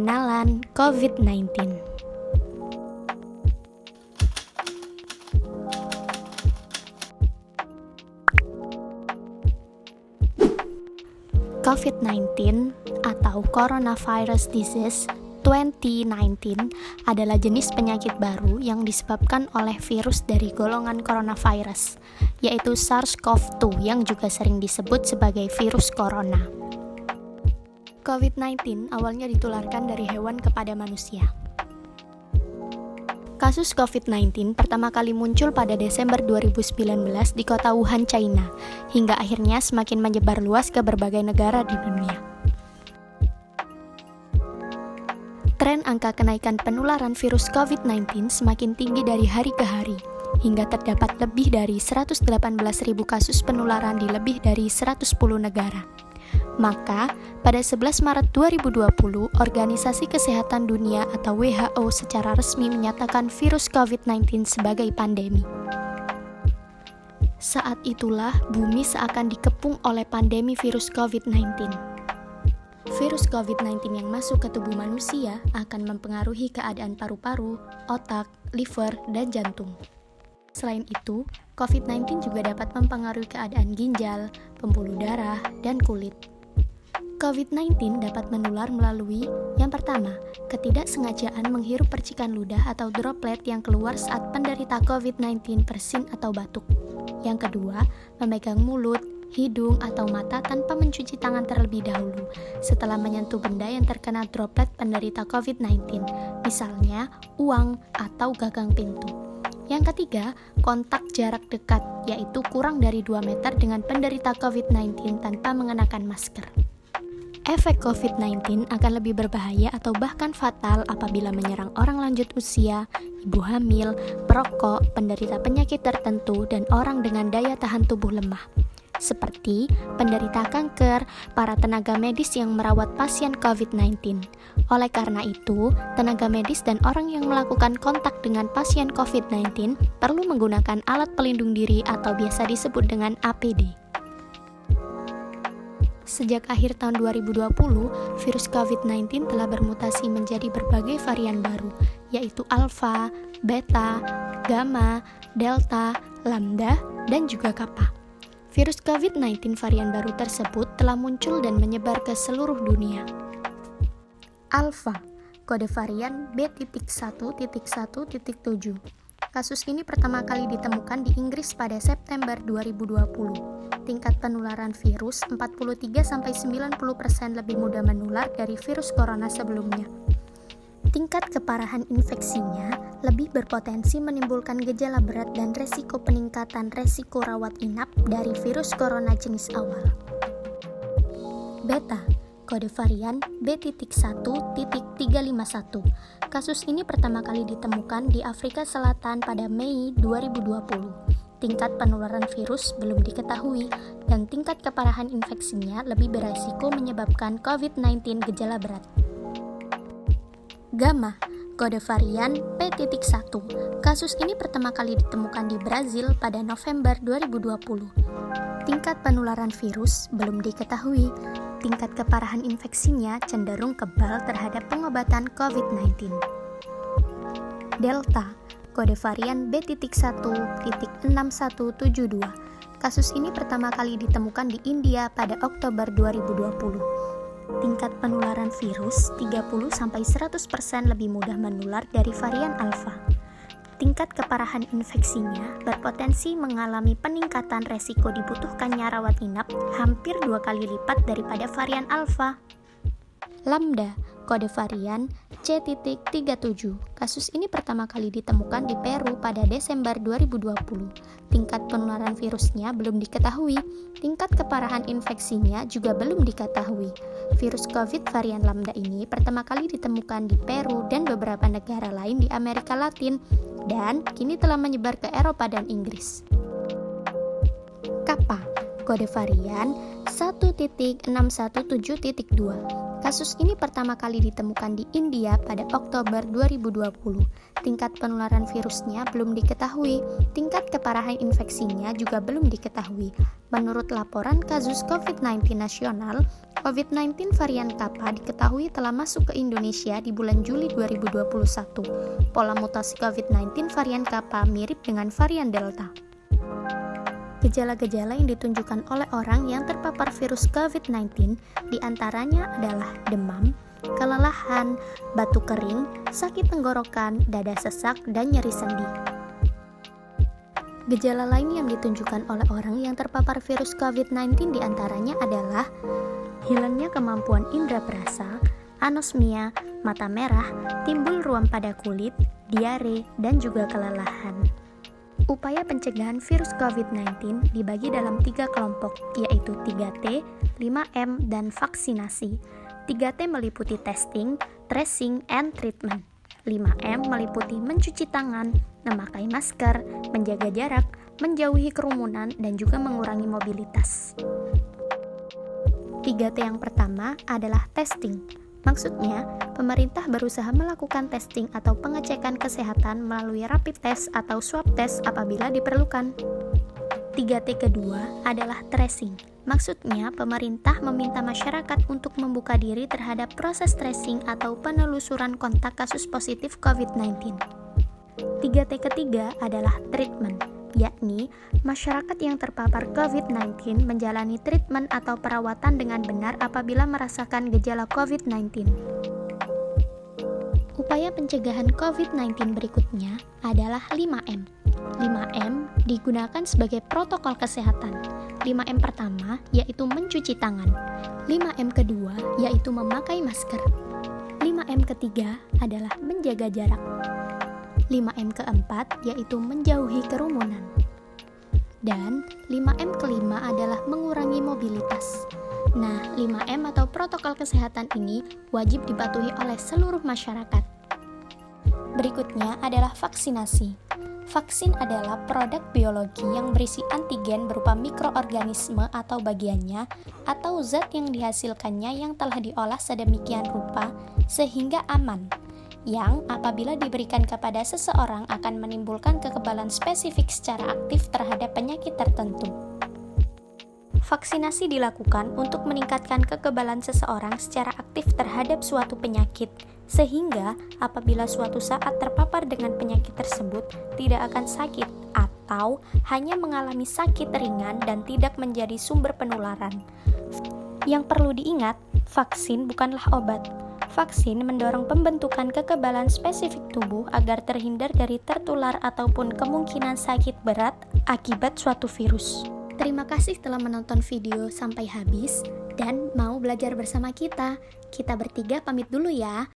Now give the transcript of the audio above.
Pengenalan COVID-19. COVID-19 atau Coronavirus Disease 2019 adalah jenis penyakit baru yang disebabkan oleh virus dari golongan coronavirus, yaitu SARS-CoV-2 yang juga sering disebut sebagai virus corona. COVID-19 awalnya ditularkan dari hewan kepada manusia. Kasus COVID-19 pertama kali muncul pada Desember 2019 di kota Wuhan, China, hingga akhirnya semakin menyebar luas ke berbagai negara di dunia. Tren angka kenaikan penularan virus COVID-19 semakin tinggi dari hari ke hari, hingga terdapat lebih dari 118.000 kasus penularan di lebih dari 110 negara. Maka, pada 11 Maret 2020, Organisasi Kesehatan Dunia atau WHO secara resmi menyatakan virus COVID-19 sebagai pandemi. Saat itulah bumi seakan dikepung oleh pandemi virus COVID-19. Virus COVID-19 yang masuk ke tubuh manusia akan mempengaruhi keadaan paru-paru, otak, liver, dan jantung. Selain itu, COVID-19 juga dapat mempengaruhi keadaan ginjal, pembuluh darah, dan kulit. COVID-19 dapat menular melalui yang pertama, ketidaksengajaan menghirup percikan ludah atau droplet yang keluar saat penderita COVID-19 bersin atau batuk. Yang kedua, memegang mulut, hidung, atau mata tanpa mencuci tangan terlebih dahulu setelah menyentuh benda yang terkena droplet penderita COVID-19, misalnya uang atau gagang pintu. Yang ketiga, kontak jarak dekat, yaitu kurang dari 2 meter dengan penderita COVID-19 tanpa mengenakan masker. Efek COVID-19 akan lebih berbahaya atau bahkan fatal apabila menyerang orang lanjut usia, ibu hamil, perokok, penderita penyakit tertentu, dan orang dengan daya tahan tubuh lemah, seperti penderita kanker, para tenaga medis yang merawat pasien COVID-19. Oleh karena itu, tenaga medis dan orang yang melakukan kontak dengan pasien COVID-19 perlu menggunakan alat pelindung diri atau biasa disebut dengan APD. Sejak akhir tahun 2020, virus COVID-19 telah bermutasi menjadi berbagai varian baru, yaitu Alpha, Beta, Gamma, Delta, Lambda, dan juga Kappa. Virus COVID-19 varian baru tersebut telah muncul dan menyebar ke seluruh dunia. Alpha, kode varian B.1.1.7. Kasus ini pertama kali ditemukan di Inggris pada September 2020. Tingkat penularan virus 43-90% lebih mudah menular dari virus corona sebelumnya. Tingkat keparahan infeksinya lebih berpotensi menimbulkan gejala berat dan resiko peningkatan resiko rawat inap dari virus corona jenis awal. Beta, kode varian B.1.351. Kasus ini pertama kali ditemukan di Afrika Selatan pada Mei 2020. Tingkat penularan virus belum diketahui dan tingkat keparahan infeksinya lebih beresiko menyebabkan COVID-19 gejala berat. Gamma, kode varian P.1. Kasus ini pertama kali ditemukan di Brazil pada November 2020. Tingkat penularan virus belum diketahui. Tingkat keparahan infeksinya cenderung kebal terhadap pengobatan COVID-19. Delta, kode varian B.1.6172. Kasus ini pertama kali ditemukan di India pada Oktober 2020. Tingkat penularan virus 30-100% lebih mudah menular dari varian Alpha. Tingkat keparahan infeksinya berpotensi mengalami peningkatan resiko dibutuhkannya rawat inap hampir 2 kali lipat daripada varian Alpha. Lambda, kode varian C.37. Kasus ini pertama kali ditemukan di Peru pada Desember 2020. Tingkat penularan virusnya belum diketahui. Tingkat keparahan infeksinya juga belum diketahui. Virus COVID varian Lambda ini pertama kali ditemukan di Peru dan beberapa negara lain di Amerika Latin, dan kini telah menyebar ke Eropa dan Inggris. Kappa, kode varian 1.617.2. Kasus ini pertama kali ditemukan di India pada Oktober 2020. Tingkat penularan virusnya belum diketahui, tingkat keparahan infeksinya juga belum diketahui. Menurut laporan kasus COVID-19 nasional, COVID-19 varian Kappa diketahui telah masuk ke Indonesia di bulan Juli 2021. Pola mutasi COVID-19 varian Kappa mirip dengan varian Delta. Gejala-gejala yang ditunjukkan oleh orang yang terpapar virus COVID-19 diantaranya adalah demam, kelelahan, batuk kering, sakit tenggorokan, dada sesak, dan nyeri sendi. Gejala lain yang ditunjukkan oleh orang yang terpapar virus COVID-19 diantaranya adalah hilangnya kemampuan indera perasa, anosmia, mata merah, timbul ruam pada kulit, diare, dan juga kelelahan. Upaya pencegahan virus COVID-19 dibagi dalam 3 kelompok, yaitu 3T, 5M, dan vaksinasi. 3T meliputi testing, tracing, and treatment. 5M meliputi mencuci tangan, memakai masker, menjaga jarak, menjauhi kerumunan, dan juga mengurangi mobilitas. 3T yang pertama adalah testing. Maksudnya, pemerintah berusaha melakukan testing atau pengecekan kesehatan melalui rapid test atau swab test apabila diperlukan. 3T kedua adalah tracing. Maksudnya, pemerintah meminta masyarakat untuk membuka diri terhadap proses tracing atau penelusuran kontak kasus positif COVID-19. 3T ketiga adalah treatment, yakni masyarakat yang terpapar COVID-19 menjalani treatment atau perawatan dengan benar apabila merasakan gejala COVID-19. Upaya pencegahan COVID-19 berikutnya adalah 5M. 5M digunakan sebagai protokol kesehatan. 5M pertama yaitu mencuci tangan. 5M kedua yaitu memakai masker. 5M ketiga adalah menjaga jarak. 5M keempat yaitu menjauhi kerumunan. Dan 5M kelima adalah mengurangi mobilitas. Nah, 5M atau protokol kesehatan ini wajib dipatuhi oleh seluruh masyarakat. Berikutnya adalah vaksinasi. Vaksin adalah produk biologi yang berisi antigen berupa mikroorganisme atau bagiannya atau zat yang dihasilkannya yang telah diolah sedemikian rupa sehingga aman, yang apabila diberikan kepada seseorang akan menimbulkan kekebalan spesifik secara aktif terhadap penyakit tertentu. Vaksinasi dilakukan untuk meningkatkan kekebalan seseorang secara aktif terhadap suatu penyakit, sehingga apabila suatu saat terpapar dengan penyakit tersebut tidak akan sakit atau hanya mengalami sakit ringan dan tidak menjadi sumber penularan. Yang perlu diingat, vaksin bukanlah obat. Vaksin mendorong pembentukan kekebalan spesifik tubuh agar terhindar dari tertular ataupun kemungkinan sakit berat akibat suatu virus. Terima kasih telah menonton video sampai habis dan mau belajar bersama kita. Kita bertiga pamit dulu ya.